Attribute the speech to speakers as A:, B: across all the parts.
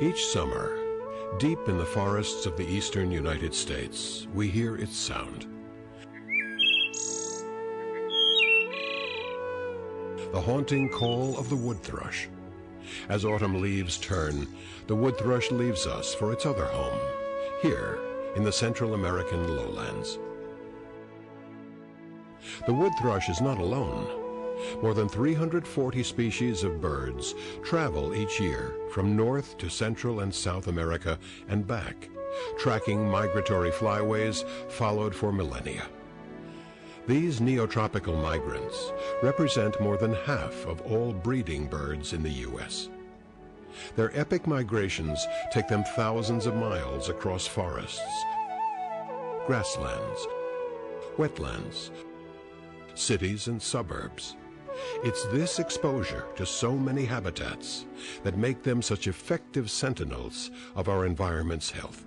A: Each summer, deep in the forests of the eastern United States, we hear its sound. The haunting call of the wood thrush. As autumn leaves turn, the wood thrush leaves us for its other home, here in the Central American lowlands. The wood thrush is not alone. More than 340 species of birds travel each year from North to Central and South America and back, tracking migratory flyways followed for millennia. These neotropical migrants represent more than half of all breeding birds in the U.S. Their epic migrations take them thousands of miles across forests, grasslands, wetlands, cities and suburbs. It's this exposure to so many habitats that make them such effective sentinels of our environment's health.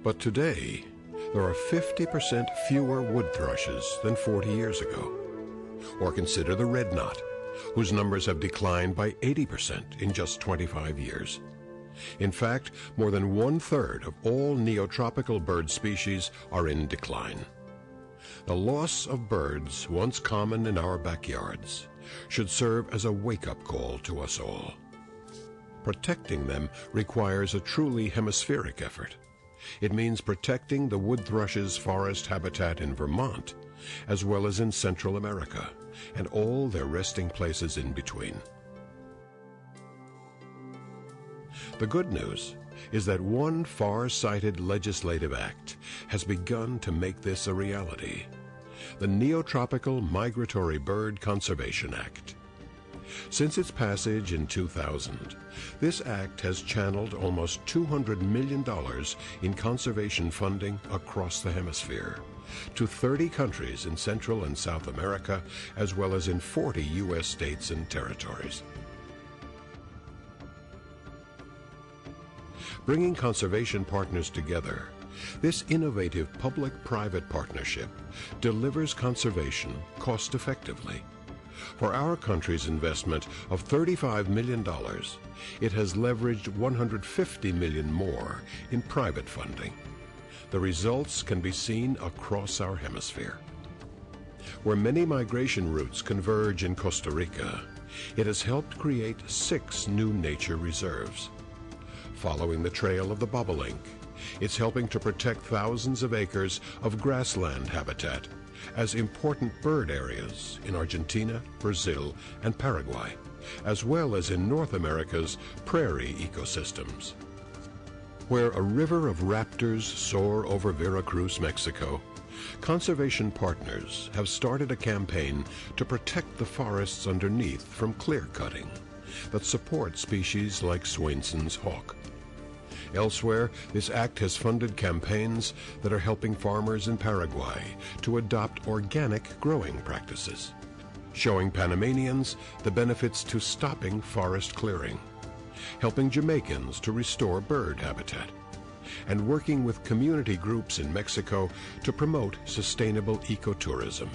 A: But today, there are 50% fewer wood thrushes than 40 years ago. Or consider the red knot, whose numbers have declined by 80% in just 25 years. In fact, more than 1/3 of all neotropical bird species are in decline. The loss of birds, once common in our backyards, should serve as a wake-up call to us all. Protecting them requires a truly hemispheric effort. It means protecting the wood thrush's forest habitat in Vermont, as well as in Central America, and all their resting places in between. The good news is that one far-sighted legislative act has begun to make this a reality: the Neotropical Migratory Bird Conservation Act. Since its passage in 2000, this act has channeled almost $200 million in conservation funding across the hemisphere to 30 countries in Central and South America, as well as in 40 U.S. states and territories. Bringing conservation partners together, this innovative public-private partnership delivers conservation cost-effectively. For our country's investment of $35 million, it has leveraged $150 million more in private funding. The results can be seen across our hemisphere. Where many migration routes converge in Costa Rica, it has helped create 6 new nature reserves. Following the trail of the bobolink, it's helping to protect thousands of acres of grassland habitat as important bird areas in Argentina, Brazil, and Paraguay, as well as in North America's prairie ecosystems. Where a river of raptors soar over Veracruz, Mexico, conservation partners have started a campaign to protect the forests underneath from clear cutting that support species like Swainson's hawk. Elsewhere, this act has funded campaigns that are helping farmers in Paraguay to adopt organic growing practices, showing Panamanians the benefits to stopping forest clearing, helping Jamaicans to restore bird habitat, and working with community groups in Mexico to promote sustainable ecotourism.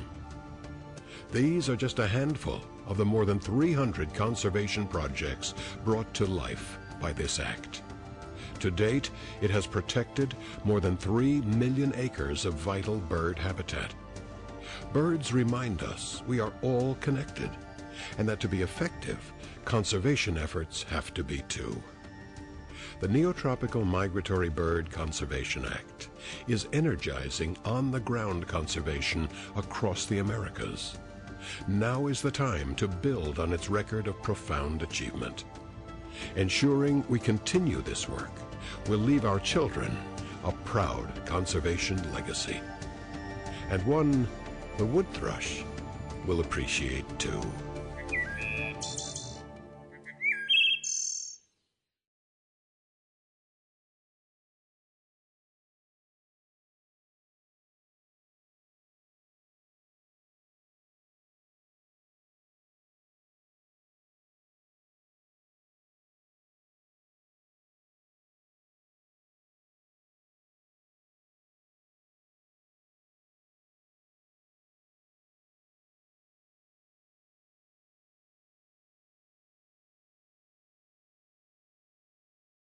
A: These are just a handful of the more than 300 conservation projects brought to life by this act. To date, it has protected more than 3 million acres of vital bird habitat. Birds remind us we are all connected, and that to be effective, conservation efforts have to be too. The Neotropical Migratory Bird Conservation Act is energizing on-the-ground conservation across the Americas. Now is the time to build on its record of profound achievement. Ensuring we continue this work will leave our children a proud conservation legacy, and one the wood thrush will appreciate too.